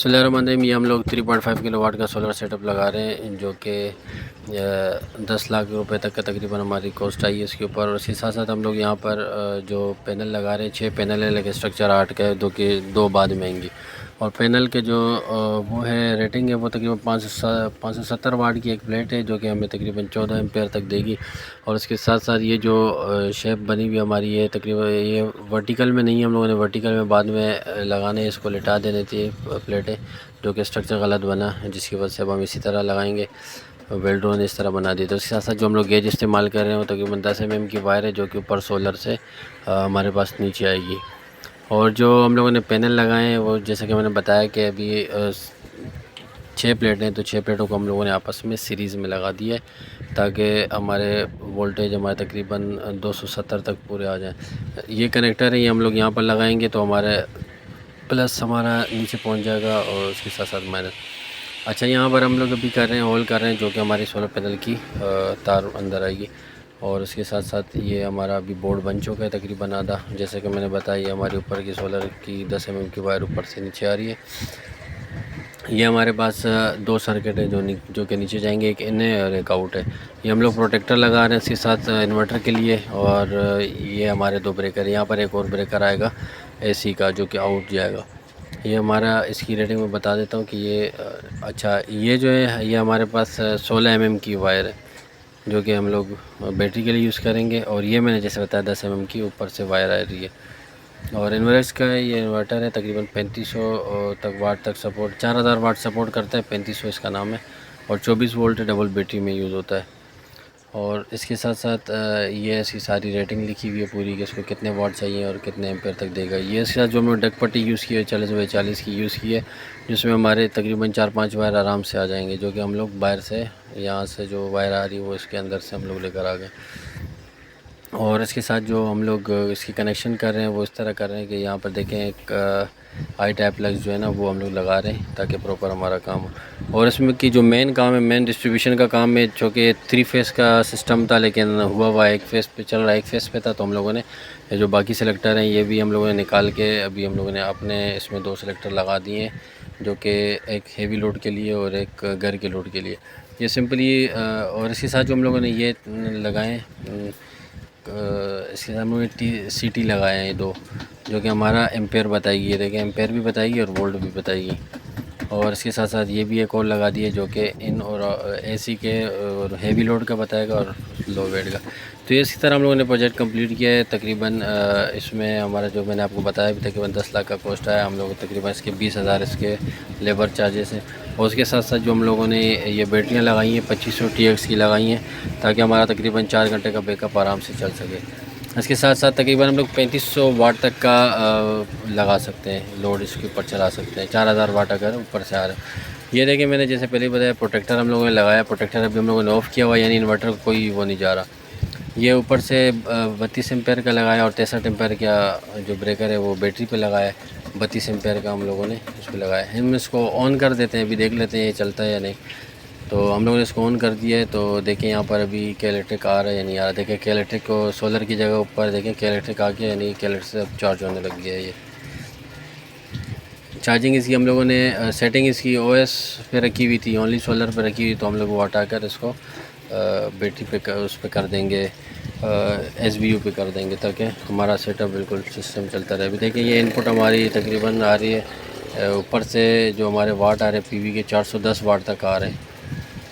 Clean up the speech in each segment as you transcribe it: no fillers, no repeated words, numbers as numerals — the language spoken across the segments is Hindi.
बिस्मिल्लाहिर्रहमानिर्रहीम। ये हम लोग 3.5 किलोवाट का सोलर सेटअप लगा रहे हैं, जो कि 10 लाख रुपए तक का तकरीबन हमारी कॉस्ट आई है इसके ऊपर। और इसके साथ साथ हम लोग यहाँ पर जो पैनल लगा रहे हैं 6 पैनल है, लेकिन स्ट्रक्चर 8 का है, जो कि 2 बाद में आएंगी। और पैनल के जो वो है रेटिंग है वो तकरीबन 570 वाट की एक प्लेट है, जो कि हमें तकरीबन 14 एम्पेयर तक देगी। और इसके साथ साथ ये जो शेप बनी हुई हमारी है, तकरीबन ये वर्टिकल में नहीं है, हम लोगों ने वर्टिकल में बाद में लगाने, इसको लिटा देनी थी प्लेटें, जो कि स्ट्रक्चर गलत बना, जिसकी वजह से अब हम इसी तरह लगाएंगे। वेल्डरों ने इस तरह बना दी। तो इसके साथ साथ जो हम लोग गेज इस्तेमाल कर रहे हैं वो तकरीबन 10 mm की वायर है, जो कि ऊपर सोलर से हमारे पास नीचे आएगी। और जो हम लोगों ने पैनल लगाए हैं वो जैसे कि मैंने बताया कि अभी 6 प्लेटें हैं, तो 6 प्लेटों को हम लोगों ने आपस में सीरीज़ में लगा दिया है, ताकि हमारे वोल्टेज हमारे तकरीबन 270 तक पूरे आ जाएं। ये कनेक्टर है, ये हम लोग यहाँ पर लगाएंगे तो हमारे प्लस हमारा नीचे पहुँच जाएगा, और उसके साथ साथ माइनस। अच्छा, यहाँ पर हम लोग अभी कर रहे हैं होल कर रहे हैं, जो कि हमारी सोलर पैनल की तार अंदर आएगी। और उसके साथ साथ ये हमारा अभी बोर्ड बन चुका है तकरीबन आधा। जैसे कि मैंने बताया, हमारे ऊपर की सोलर की 10 mm की वायर ऊपर से नीचे आ रही है। ये हमारे पास 2 सर्किट है जो कि नीचे जाएंगे, एक इन है और एक आउट है। ये हम लोग प्रोटेक्टर लगा रहे हैं इसके साथ इन्वर्टर के लिए। और ये हमारे 2 ब्रेकर, यहाँ पर एक और ब्रेकर आएगा AC का, जो कि आउट जाएगा। ये हमारा इसकी रेटिंग में बता देता हूँ कि ये अच्छा, ये जो है ये हमारे पास 16 mm की वायर है, जो कि हम लोग बैटरी के लिए यूज़ करेंगे। और ये मैंने जैसे बताया 10 mm की ऊपर से वायर आ रही है। और इन्वर्स का ये इन्वर्टर है, तकरीबन 3500 तक वाट तक सपोर्ट, 4000 वाट सपोर्ट करता है, 3500 इसका नाम है। और 24 वोल्ट डबल बैटरी में यूज़ होता है। और इसके साथ साथ ये इसकी सारी रेटिंग लिखी हुई है पूरी, कि इसको कितने वाट चाहिए और कितने एम्पेयर तक देगा। ये इसके साथ जो हमने डक पट्टी यूज़ की है 40x40 की यूज़ की है, जिसमें हमारे तकरीबन 4-5 वायर आराम से आ जाएंगे, जो कि हम लोग बाहर से यहाँ से जो वायर आ रही है वो इसके अंदर से हम लोग लेकर आ गए। और इसके साथ जो हम लोग इसकी कनेक्शन कर रहे हैं वो इस तरह कर रहे हैं कि यहाँ पर देखें एक आई टाइप प्लग जो है ना वो हम लोग लगा रहे हैं, ताकि प्रॉपर हमारा काम हो। और इसमें की जो मेन काम है, मेन डिस्ट्रीब्यूशन का काम है, जो कि 3 फेस का सिस्टम था, लेकिन हुआ एक फेस पे चल रहा है, एक फेस पे था। तो हम लोगों ने जो बाकी सेलेक्टर हैं ये भी हम लोगों ने निकाल के अभी हम लोगों ने अपने इसमें 2 सेलेक्टर लगा दिए हैं, जो कि एक हेवी लोड के लिए और एक घर के लोड के लिए। ये सिंपली और इसके साथ जो हम लोगों ने ये लगाएँ, इसके सामने CT लगाए हैं ये 2, जो कि हमारा एम्पेयर बताएगी। ये देखें, एम्पेयर भी बताएगी और वोल्ट भी बताएगी। और इसके साथ साथ ये भी एक और लगा दिए, जो कि इन और AC के और हेवी लोड का बताएगा और लो वेट का। तो इसी तरह हम लोगों ने प्रोजेक्ट कंप्लीट किया है। तकरीबन इसमें हमारा जो मैंने आपको बताया भी तकरीबन 10 लाख का कॉस्ट आया। हम लोग तकरीबन इसके 20,000 इसके लेबर चार्जेस हैं। और उसके साथ साथ जो हम लोगों ने ये बैटरियाँ लगाई हैं 2500 TX की लगाई हैं, ताकि हमारा तकरीबन 4 घंटे का बैकअप आराम से चल सके। इसके साथ साथ तकरीबन हम लोग 3500 वाट तक का लगा सकते हैं, लोड इसके ऊपर चला सकते हैं, 4000 वाट अगर ऊपर से आ रहा है। ये देखिए, मैंने जैसे पहले बताया प्रोटेक्टर हम लोगों ने लगाया, प्रोटेक्टर अभी हम लोगों ने ऑफ़ किया हुआ, यानी इन्वर्टर कोई वो नहीं जा रहा। ये ऊपर से 32 एम्पेयर का लगाया, और 63 एम्पेयर का जो ब्रेकर है वो बैटरी पे लगाया है, 32 एम्पेयर का हम लोगों ने इस पर लगाया है। हम इसको ऑन कर देते हैं, अभी देख लेते हैं ये चलता है या नहीं। तो हम लोगों ने इसको ऑन कर दिया है। तो देखें यहाँ पर अभी के इलेक्ट्रिक आ रहा है या नहीं आ रहा। देखें के इलेक्ट्रिक को सोलर की जगह ऊपर देखें के इलेक्ट्रिक आ गया, यानी के इलेक्ट्रिक से अब चार्ज होने लग गया है। ये चार्जिंग इसकी हम लोगों ने सेटिंग इसकी OS पे रखी हुई थी, ओनली सोलर पे रखी हुई, तो हम लोग वो हटाकर इसको बैटरी पे उस पर कर देंगे, SBU पे कर देंगे, ताकि हमारा सेटअप बिल्कुल सिस्टम चलता रहे। अभी देखिए ये इनपुट हमारी तकरीबन आ रही है, ऊपर से जो हमारे वाट आ रहे हैं PV के 410 वाट तक आ रहे हैं,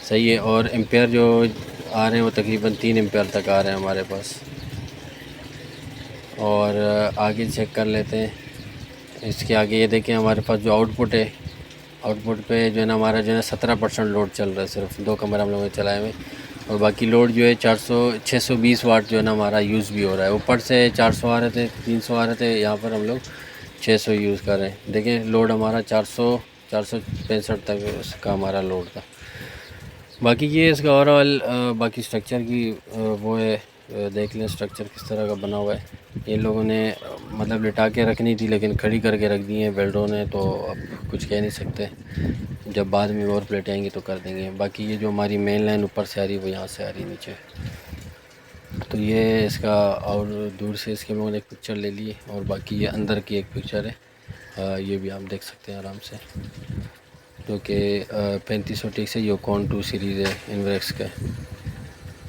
सही है। और एम्पेयर जो आ रहे हैं वो तकरीबन 3 एम्पेयर तक आ रहे हैं हमारे पास। और आगे चेक कर लेते हैं इसके आगे। ये देखें हमारे पास जो आउटपुट है, आउटपुट पे जो है ना हमारा जो है 17% लोड चल रहा है, सिर्फ 2 कमरे हम लोगों ने चलाए हुए। और बाकी लोड जो है 620 वाट जो है ना हमारा यूज़ भी हो रहा है। ऊपर से 400 आ रहे थे, 300 आ रहे थे, यहाँ पर हम लोग 600 यूज़ कर रहे हैं। देखें लोड हमारा 465 तक उसका हमारा लोड था। बाकी ये इसका ओवरऑल बाकी स्ट्रक्चर की वो है, देख लें स्ट्रक्चर किस तरह का बना हुआ है। ये लोगों ने मतलब लिटा के रखनी थी, लेकिन खड़ी करके रख दी है वेल्डरों ने, तो अब कुछ कह नहीं सकते, जब बाद में और प्लेटें आएंगी तो कर देंगे। बाकी ये जो हमारी मेन लाइन ऊपर से आ रही है वो यहाँ से आ रही है नीचे। तो ये इसका, और दूर से इसके हम लोगों ने एक पिक्चर ले ली, और बाकी ये अंदर की एक पिक्चर है। ये भी आप देख सकते हैं आराम से, जो कि 3500 टी से योकॉन 2 सीरीज़ है इनवेक्स का।